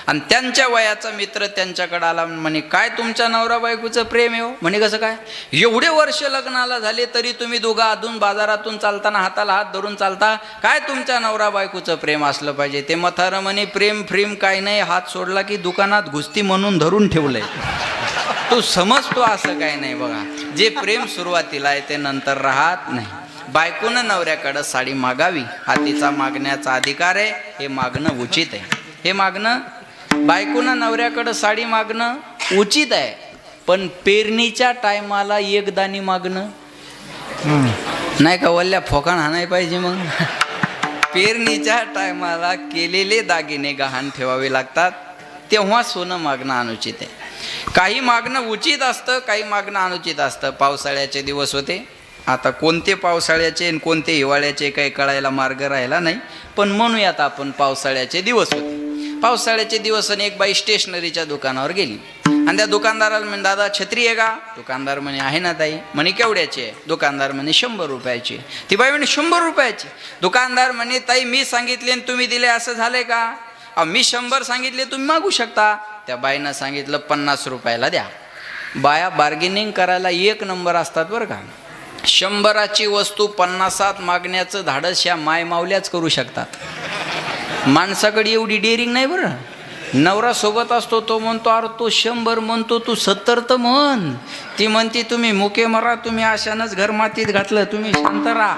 आणि त्यांच्या वयाचा मित्र त्यांच्याकडे आला, म्हणे काय तुमच्या नवरा बायकोचं प्रेम आहे हो? म्हणे कसं काय, एवढे वर्ष लग्नाला झाले तरी तुम्ही दोघं अधून बाजारातून चालताना हाताला हात धरून चालता, काय तुमच्या नवरा बायकोचं प्रेम असलं पाहिजे. ते म्हातारं म्हणे प्रेम फ्रेम काय नाही, हात सोडला की दुकानात घुसती म्हणून धरून ठेवलंय. तू समजतो असं काय नाही बघा, जे प्रेम सुरुवातीला आहे ते नंतर राहत नाही. बायकोनं नवऱ्याकडं साडी मागावी हा तिचा मागण्याचा अधिकार आहे, हे मागणं उचित आहे. हे मागणं, बायकोनं नवऱ्याकडं साडी मागणं उचित आहे, पण पेरणीच्या टायमाला एकदानी मागणं नाही का, वल्ल्या फोकाण हाणाय पाहिजे. मग पेरणीच्या टायमाला केलेले दागिने गहाण ठेवावे लागतात, तेव्हा सोनं मागणं अनुचित आहे. काही मागणं उचित असतं, काही मागणं अनुचित असतं. पावसाळ्याचे दिवस होते, आता कोणते पावसाळ्याचे आणि कोणते हिवाळ्याचे काही कळायला मार्ग राहिला नाही, पण म्हणूयात आपण पावसाळ्याचे दिवस होते. पावसाळ्याचे दिवस आणि एक बाई स्टेशनरीच्या दुकानावर गेली आणि त्या दुकानदाराला म्हणे दादा छत्री आहे का? दुकानदार म्हणे आहे ना ताई. म्हणे केवढ्याची आहे? दुकानदार म्हणे 100 रुपयाची. ती बाई म्हणे 100 रुपयाची. दुकानदार म्हणे ताई मी सांगितले आणि तुम्ही दिले असं झालंय का? मी 100 सांगितले, तुम्ही मागू शकता. त्या बाईनं सांगितलं 50 रुपयाला द्या. बाया बार्गेनिंग करायला एक नंबर असतात बरं का. 100ची वस्तू 50त मागण्याचं धाडस ह्या माय मावल्याच करू शकतात. माणसाकडे एवढी डेअरिंग नाही बरं. नवरा सोबत असतो, तो म्हणतो अरे तो 100 म्हणतो, तू 70 तर म्हण. ती म्हणते तुम्ही मुके मरा, तुम्ही अशानंच घर मातीत घातलं, तुम्ही शांत राहा,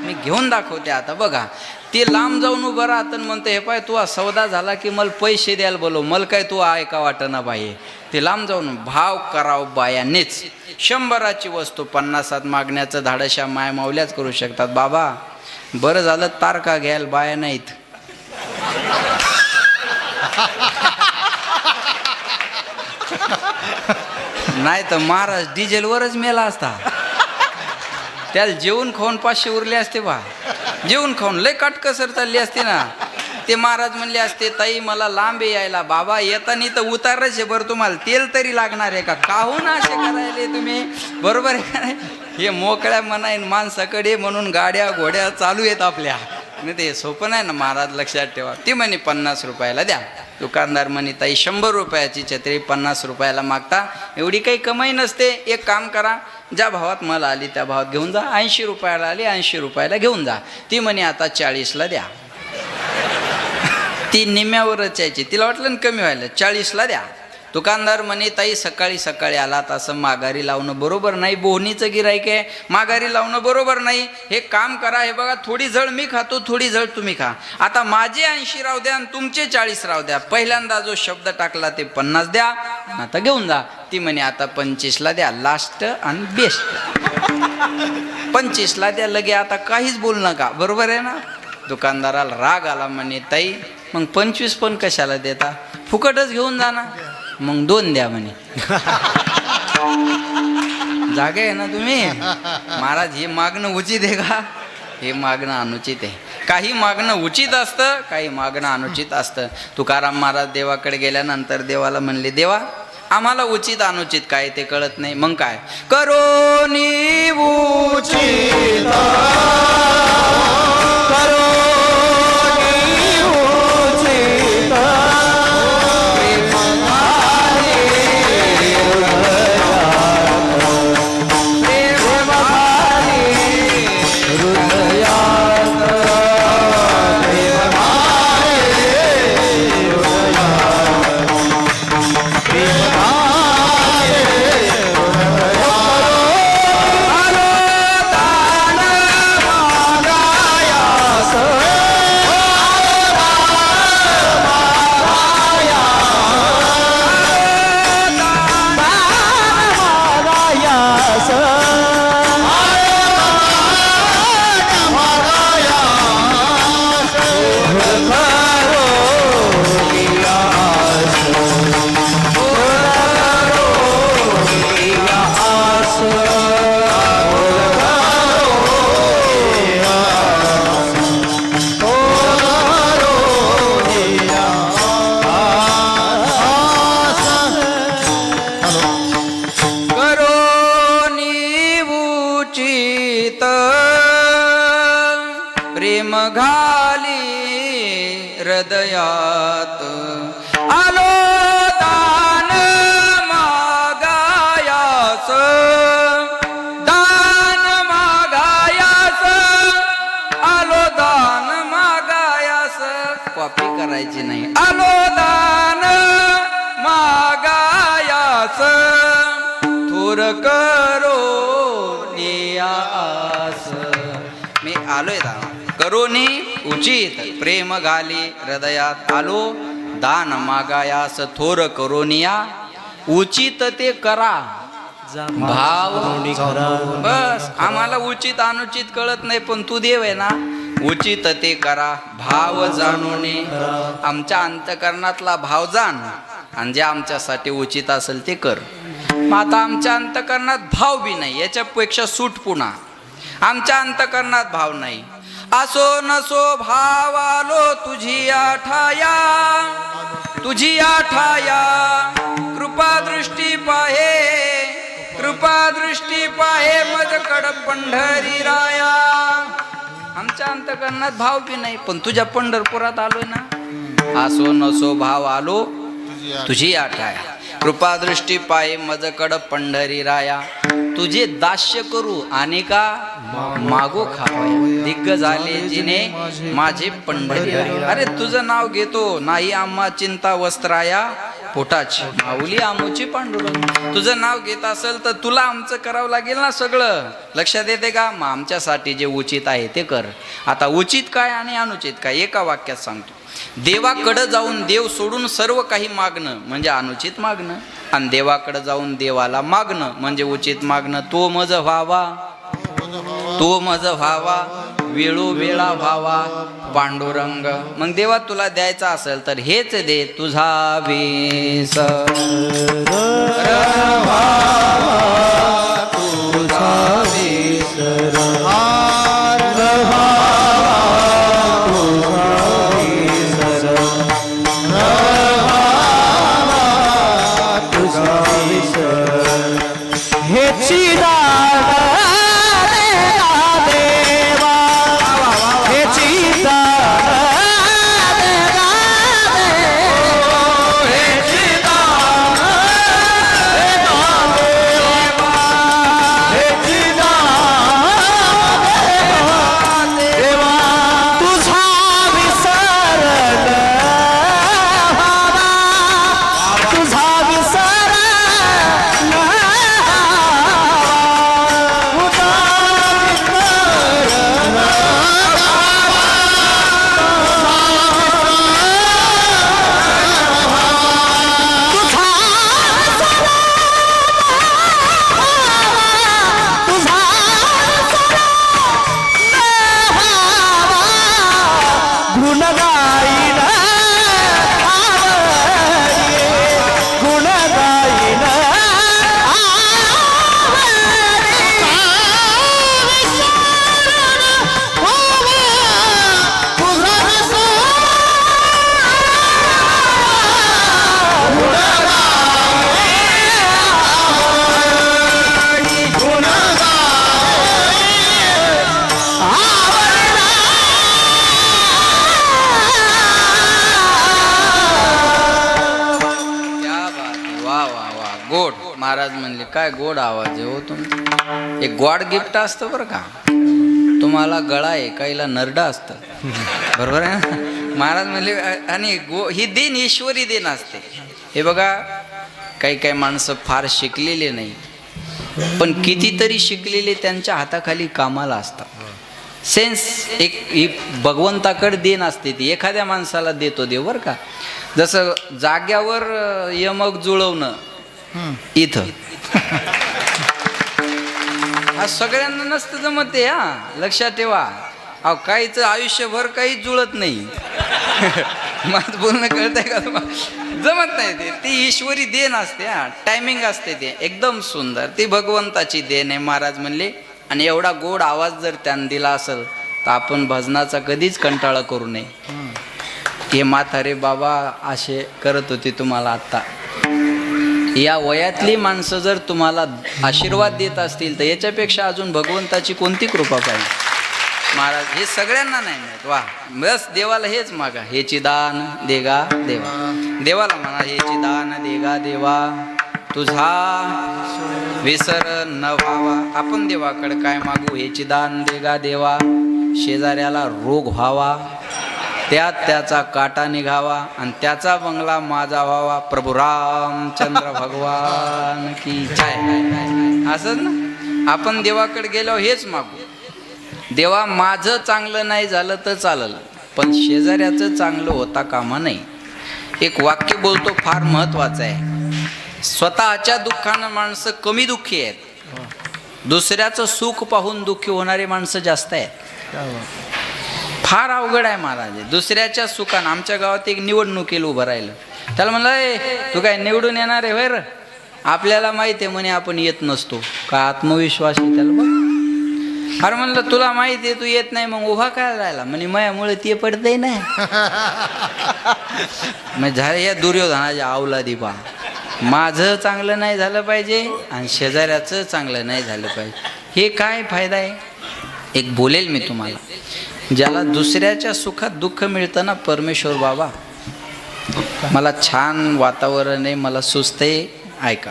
मी घेऊन दाखवते. आता बघा, ते लांब जाऊन उभं राहतं म्हणतं हे पाय तू सौदा झाला की मला पैसे द्यायला बोलव, मला काय तू ऐका वाटना बाई. ते लांब जाऊन भाव करावं बायानेच. 100ची वस्तू 50त मागण्याचं धाडशा माय मावल्याच करू शकतात. बाबा बरं झालं तारका घ्यायला बाया नाहीत. नाही तर महाराज डिझेलवरच मेला असता. त्याला जेवून खाऊन 500 उरले असते बा. जेवून खाऊन लय काटकसर चालली असते ना. ते महाराज म्हणले असते ताई मला लांब यायला. बाबा येतानी तर उतारच आहे बरं, तुम्हाला तेल तरी लागणार आहे का? काहून असे करायले तुम्ही? बरोबर आहे का नाही? हे मोकळ्या मनाईन माणसाकडे म्हणून गाड्या घोड्या चालू आहेत आपल्या. नाही ते सोपं नाही ना महाराज, लक्षात ठेवा. ती म्हणे 50 रुपयाला द्या. दुकानदार म्हणे ताई 100 रुपयाची छत्री 50 रुपयाला मागता, एवढी काही कमाई नसते. एक काम करा, ज्या भावात मला आली त्या भावात घेऊन जा. 80 रुपयाला आली 80 रुपयाला घेऊन जा. ती म्हणे आता 40ला द्या. ती निम्म्यावरच यायची, तिला वाटलं ना कमी व्हायला, 40ला द्या. दुकानदार म्हणे ताई सकाळी सकाळी आलात असं माघारी लावणं बरोबर नाही. बोहनीचं गिराईक आहे, माघारी लावणं बरोबर नाही. हे काम करा, हे बघा थोडी झळ मी खातो, थोडी झळ तुम्ही खा. आता माझे 80 राहू द्या आणि तुमचे 40 राहू द्या. पहिल्यांदा जो शब्द टाकला ते 50 द्या, आता घेऊन जा. ती म्हणे आता 25ला द्या, लास्ट आणि बेस्ट. 25ला द्या लगे, आता काहीच बोलू नका. बरोबर आहे ना? दुकानदाराला राग आला. म्हणे ताई मग 25 पण कशाला देता, फुकटच घेऊन जा ना. मग 2 द्या म्हणे. जागे आहे ना तुम्ही? महाराज हे मागणं उचित आहे का? हे मागणं अनुचित आहे. काही मागणं उचित असतं, काही मागणं अनुचित असतं. तुकाराम महाराज देवाकडे गेल्यानंतर देवाला म्हणले देवा आम्हाला उचित अनुचित काय ते कळत नाही. मग काय करोनी उचित करायची नाही. आलो दान मागायास थोर करो नियास. मी आलोय दान करोनी उचित प्रेम घाली हृदयात. आलो दान मागायास थोर करोनिया उचित ते करा भाव. बस आम्हाला उचित अनुचित कळत नाही, पण तू देव आहे ना, उचित ते करा भाव जाणून. आमच्या अंतकरणातला भाव जाण आणि जे आमच्यासाठी उचित असेल ते कर. मग आता आमच्या अंतकरणात भाव बी नाही, याच्यापेक्षा सूट पुन्हा. आमच्या अंतकरणात भाव नाही. असो नसो भाव आलो तुझी आठाया, तुझी आठाया. कृपा दृष्टी पाहे, कृपा दृष्टी पाहे मजकड पंढरी राया. आमच्या अंतकरणात भाव बी नाही, पण तुझ्या पंढरपुरात आलोय ना. असो नसो भाव आलो तुझी आठाया, कृपा दृष्टी पाहे मजकड पंढरी राया. तुझे दास्य करू आणि का मागो खावाया. दिग्ग झाले जिने माझे पंढरी. अरे तुझं नाव घेतो नाही आम्हा चिंता वस्त्राया पोटाची. माऊली आमोची पांडुरंग. तुझं नाव घेत असेल तर तुला आमचं करावं लागेल ना सगळं. लक्षात येते का? मग आमच्यासाठी जे उचित आहे ते कर. आता उचित काय आणि अनुचित काय एका वाक्यात सांगतो. देवाकडं जाऊन देव सोडून सर्व काही मागणं म्हणजे अनुचित मागणं, आणि देवाकडं जाऊन देवाला मागणं म्हणजे उचित मागणं. तो मज व्हावा, तो मज व्हावा, वेळोवेळा व्हावा पांडुरंग. मग देवा तुला द्यायचा असेल तर हेच दे तुझा वेस. तुझा वेस महाराज म्हणले काय गोड आवाज आहे हो तुमचा. एक गॉड गिफ्ट असतं बरं का. तुम्हाला गळा आहे, काहीला नरडा असतं. बरोबर आहे ना. महाराज म्हणले आणि ही देण ईश्वरी देण असते. हे बघा काही काही माणसं फार शिकलेले नाही, पण कितीतरी शिकलेले त्यांच्या हाताखाली कामाला असतात. सेन्स एक ही भगवंताकडे देण असते ती. एखाद्या माणसाला देतो देव बरं का. जसं जाग्यावर यमक जुळवणं इथं आज सगळ्यांना नसतं जमत ते. हा लक्षात ठेवा. अहो काहीच आयुष्यभर काहीच जुळत नाही. माझं बोलणं कळतंय का तुम्हाला? जमत नाही ते. ती ईश्वरी देण असते. हा टायमिंग असते ते एकदम सुंदर. ती भगवंताची देण आहे. महाराज म्हणले आणि एवढा गोड आवाज जर त्यानं दिला असेल तर आपण भजनाचा कधीच कंटाळा करू नये. हे म्हातारे बाबा असे करत होते तुम्हाला आत्ता. या वयातली माणसं जर तुम्हाला आशीर्वाद देत असतील तर याच्यापेक्षा अजून भगवंताची कोणती कृपा पाहिजे. महाराज हे सगळ्यांना नाही मिळत. वा बस देवाला हेच मागा. हेची दान देगा देवा. देवाला म्हणा हेची दान देगा देवा. तुझा विसर न व्हावा. आपण देवाकडे काय मागू? हेची दान देगा देवा. शेजाऱ्याला रोग व्हावा त्यात त्याचा काटा निघावा आणि त्याचा बंगला माझा व्हावा. प्रभू रामचंद्र भगवान की जय. असंच ना, आपण देवाकडे गेलो हेच मागू, देवा माझं चांगलं नाही झालं तर चाललं, पण शेजाऱ्याचं चांगलं होता कामा नाही. एक वाक्य बोलतो फार महत्वाचं आहे. स्वतःच्या दुःखानं माणसं कमी दुःखी आहेत, दुसऱ्याचं सुख पाहून दुःखी होणारे माणसं जास्त आहेत. फार अवघड आहे महाराज. दुसऱ्याच्या सुखानं, आमच्या गावात एक निवडणुकीला उभं राहिलं, त्याला म्हणलं ए तू काय निवडून येणार आहे होय र? आपल्याला माहिती आहे म्हणे आपण येत नसतो. का आत्मविश्वास आहे त्याला बघ. अरे म्हणलं तुला माहिती आहे तू येत नाही, मग उभा काय राहिला? म्हणे मायामुळे ते पडतंय नाही. मग झाले या दुर्योधनाच्या अवलादी पा. माझं चांगलं नाही झालं पाहिजे आणि शेजाऱ्याचं चांगलं नाही झालं पाहिजे, हे काय फायदा आहे? एक बोलेल मी तुम्हाला, ज्याला दुसऱ्याच्या सुखात दुःख मिळतं ना, परमेश्वर बाबा मला छान वातावरण आहे, मला सुचते, ऐका,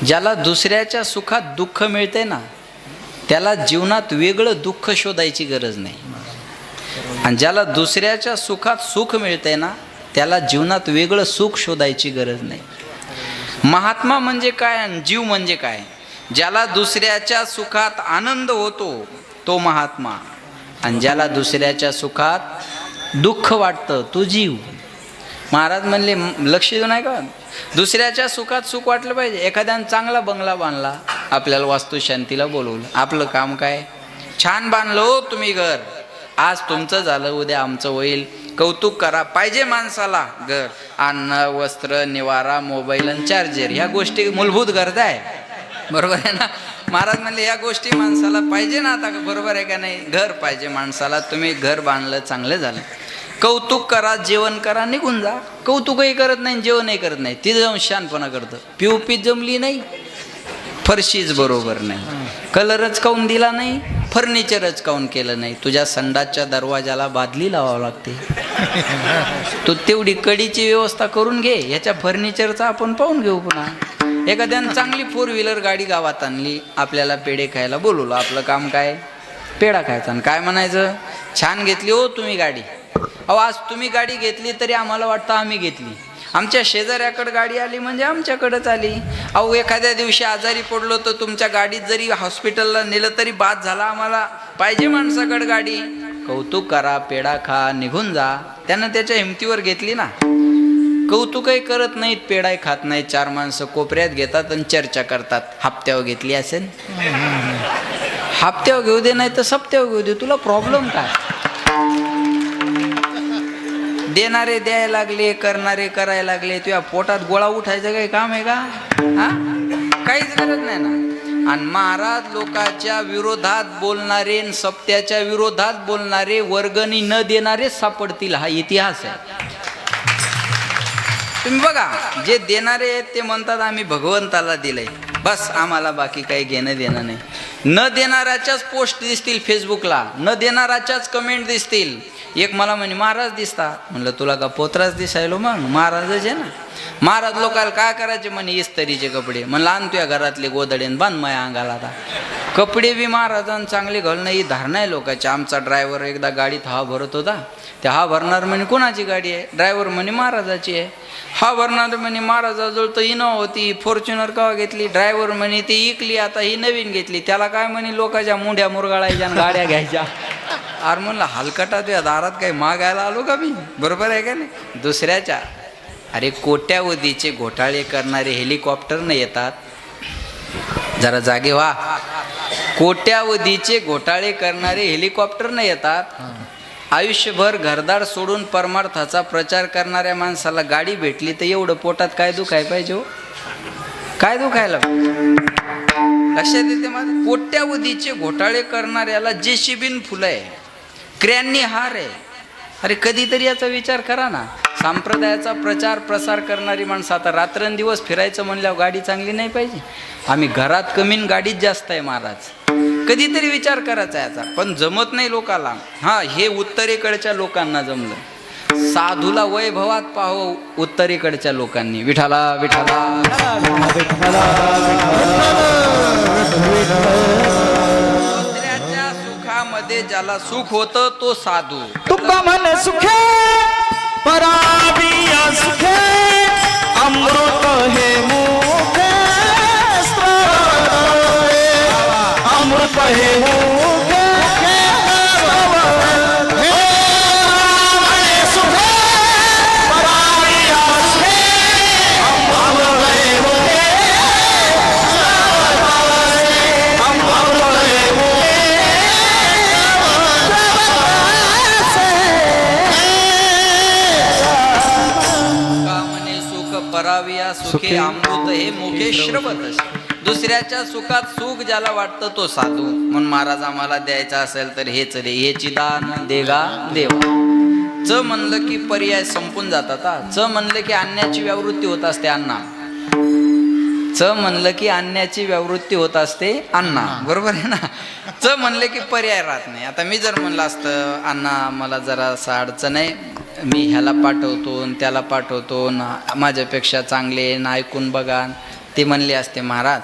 ज्याला दुसऱ्याच्या सुखात दुःख मिळते ना, त्याला जीवनात वेगळं दुःख शोधायची गरज नाही. आणि ज्याला दुसऱ्याच्या सुखात सुख मिळते ना, त्याला जीवनात वेगळं सुख शोधायची गरज नाही. महात्मा म्हणजे काय आणि जीव म्हणजे काय? ज्याला दुसऱ्याच्या सुखात आनंद होतो तो महात्मा, आणि ज्याला दुसऱ्याच्या सुखात दुःख वाटतं तो जीव. महाराज म्हणले लक्ष देऊ नाही का, दुसऱ्याच्या सुखात सुख वाटलं पाहिजे. एखाद्यानं चांगला बंगला बांधला, आपल्याला वास्तुशांतीला बोलवलं, आपलं काम काय? छान बांधलं हो तुम्ही घर, आज तुमचं झालं उद्या आमचं होईल, कौतुक करा. पाहिजे माणसाला घर, अन्न वस्त्र निवारा मोबाईल आणि चार्जर, ह्या गोष्टी मूलभूत गरजा आहे, बरोबर आहे ना? महाराज म्हणले ह्या गोष्टी माणसाला पाहिजे ना, आता बरोबर आहे का नाही? घर पाहिजे माणसाला, तुम्ही घर बांधलं चांगलं झालं, कौतुक करा, जेवण करा, निघून जा. कौतुकही करत नाही जेवणही करत नाही, तिथं जाऊन शानपणा करतं. पिऊपीत जमली नाही, फरशीच बरोबर नाही, कलरच काऊन दिला नाही, फर्निचरच काऊन केलं नाही, तुझ्या संडासच्या दरवाजाला बादली लावावं लागते. तू तेवढी कडीची व्यवस्था करून घे, ह्याच्या फर्निचरचा आपण पाहून घेऊ. पुन्हा एखाद्यानं चांगली 4 व्हीलर गाडी गावात आणली, आपल्याला पेढे खायला बोलवलं, आपलं काम काय? पेढा खायचा. आणि काय म्हणायचं? छान घेतली हो तुम्ही गाडी. अहो आज तुम्ही गाडी घेतली तरी आम्हाला वाटतं आम्ही घेतली, आमच्या शेजाऱ्याकडे गाडी आली म्हणजे आमच्याकडेच आली. अहो एखाद्या दिवशी आजारी पडलो तर तुमच्या गाडीत जरी हॉस्पिटलला नेलं तरी बाद झाला, आम्हाला पाहिजे माणसाकडे गाडी. कौतुक करा, पेढा खा, निघून जा. त्यानं त्याच्या हिमतीवर घेतली ना. कौतुकही करत नाहीत, पेढाही खात नाहीत, 4 माणसं कोपऱ्यात घेतात आणि चर्चा करतात, हप्त्यावर घेतली असेल. हप्त्यावर घेऊ दे, नाही तर सप्त्यावर घेऊ दे, तुला प्रॉब्लेम काय? देणारे द्यायला लागले, करणारे करायला लागले, तुझ्या पोटात गोळा उठायचं काही काम आहे का? हा, काहीच गरज नाही ना. आणि महाराज लोकांच्या विरोधात बोलणारे, सप्त्याच्या विरोधात बोलणारे, वर्गणी न देणारे सापडतील, हा इतिहास आहे. तुम्ही बघा, जे देणारे आहेत ते म्हणतात आम्ही भगवंताला दिलंय, बस आम्हाला बाकी काही घेणं देणं नाही. न देणाऱ्याच्याच पोस्ट दिसतील फेसबुकला, न देणाऱ्याच्याच कमेंट दिसतील. एक मला म्हणे महाराज दिसता, म्हणलं तुला का पोत्राच दिसायलो? मग महाराजच आहे ना. महाराज लोकांना काय करायचे म्हणे? इस्त्रीचे कपडे. म्हणलं आण तुझ्या घरातले गोदडेन बांध माझ्या अंगाला. आता कपडे बी महाराजांना चांगले घालणं ही धारणा आहे लोकांची. आमचा ड्रायव्हर एकदा गाडीत हवा भरत होता, त्या हा भरणार म्हणे कोणाची गाडी आहे? ड्रायव्हर म्हणे महाराजाची आहे. हा भरणार म्हणे महाराजाजवळ तर इनोवा होती, फॉर्च्युनर कवा घेतली? ड्रायव्हर म्हणे ती इकली, आता ही नवीन घेतली. त्याला काय म्हणे लोकांच्या मुंड्या मुरगाळायच्या आणि गाड्या घ्यायच्या. अरे म्हणलं हलकटा तुझ्या दारात काही मागायला आलो का मी? बरोबर आहे का नाही? दुसऱ्याच्या, अरे कोट्यावधीचे घोटाळे करणारे हेलिकॉप्टरनं येतात, जरा जागे व्हा. कोट्यावधीचे घोटाळे करणारे हेलिकॉप्टरनं येतात. आयुष्यभर घरदार सोडून परमार्थाचा प्रचार करणाऱ्या माणसाला गाडी भेटली तर एवढं पोटात काय दुखायला पाहिजे हो? काय दुखायला लक्षात येते माझं? कोट्यावधीचे घोटाळे करणाऱ्याला जेसीबीन फुलं आहे, क्र्यांनी हार आहे. अरे कधीतरी याचा विचार करा ना. संप्रदायाचा प्रचार प्रसार करणारी माणसं, आता रात्रंदिवस फिरायचं म्हणल्यावर गाडी चांगली नाही पाहिजे? आम्ही घरात कमीन गाडीच जास्त आहे महाराज. कधीतरी विचार करायचा याचा, पण जमत नाही लोकांना. हा, हे उत्तरेकडच्या लोकांना जमलं. साधूला वैभवात पाहो उत्तरेकडच्या लोकांनी. विठाला विठाला दुसऱ्याच्या सुखामध्ये सुखामध्ये ज्याला सुख होतं तो साधू. तुका म्हणे सुखे पराविया सुखे अमृत हे मुखे अमृत हे मुखे पराविया सुखे अमृत हे मुखे श्रवत. दुसऱ्याच्या सुखात सुख ज्याला वाटतं तो साधू. म्हणून महाराज आम्हाला द्यायचा असेल तर हेच दे, हेची दान देगा देवा. च म्हणलं की पर्याय संपून जातात. च म्हणलं की अन्नाची व्यावृत्ती होत असते अण्णा. च म्हणलं की अन्नाची व्यावृत्ती होत असते अण्णा, बरोबर आहे ना. च म्हणलं की पर्याय राहत नाही. आता मी जर म्हणलं असतं अण्णा मला जरा असं अडचण आहे, मी ह्याला पाठवतो त्याला पाठवतो ना, माझ्यापेक्षा चांगले ना, ऐकून बघा. ते म्हणले असते महाराज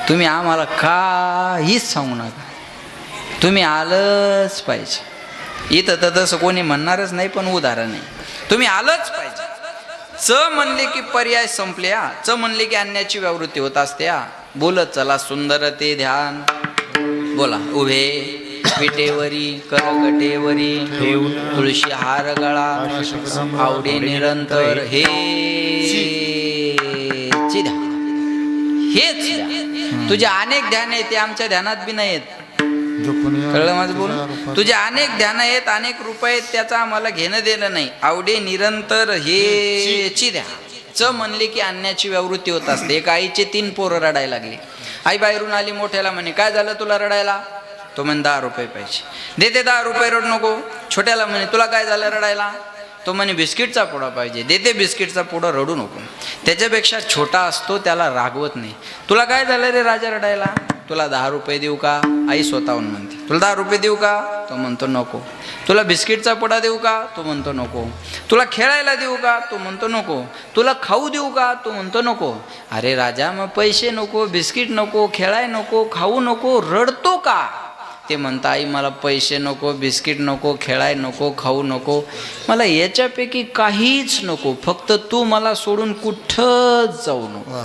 तुम्ही आम्हाला काहीच सांगू नका, तुम्ही आलंच पाहिजे. इथं तर तसं कोणी म्हणणारच नाही, पण उदाहरण आहे, तुम्ही आलंच पाहिजे. च म्हणले की पर्याय संपले. च म्हणले की अन्याची व्यावृत्ती होत असते. बोलत चला सुंदर ते ध्यान. बोला उभे विटेवरी करकटेवरी तुळशी हार गळा आवडे निरंतर हे ध्यान. हेच ध्यान. तुझे अनेक ध्यान आहेत ते आमच्या ध्यानात बी नाही आहेत. कळलं माझं बोल. तुझे अनेक ध्यान आहेत, अनेक रूप आहेत, त्याचा आम्हाला घेणं देणं नाही. आवडे निरंतर हेची ध्यान. च म्हणले की अन्याची व्यावृत्ती होत असते. एक आईचे 3 पोरं रडायला लागली. आई बाहेरून आली, मोठ्याला म्हणे काय झालं तुला रडायला? तो म्हणे 10 रुपये पाहिजे. देते 10 रुपये, रड नको. छोट्याला म्हणे तुला काय झालं रडायला? तो म्हणे बिस्किटचा पुडा पाहिजे. देते बिस्किटचा पुडा, रडू नको. त्याच्यापेक्षा छोटा असतो त्याला रागवत नाही. तुला काय झालं रे राजा रडायला? तुला 10 रुपये देऊ का? आई स्वतःहून म्हणते तुला 10 रुपये देऊ का? तो म्हणतो नको. तुला बिस्किटचा पुडा देऊ का? तो म्हणतो नको. तुला खेळायला देऊ का? तो म्हणतो नको. तुला खाऊ देऊ का? तो म्हणतो नको. अरे राजा मग पैसे नको, बिस्किट नको, खेळाय नको, खाऊ नको, रडतो का? ते म्हणता आई मला पैसे नको, बिस्किट नको, खेळाय नको, खाऊ नको, मला याच्यापैकी काहीच नको, फक्त तू मला सोडून कुठंच जाऊ नको.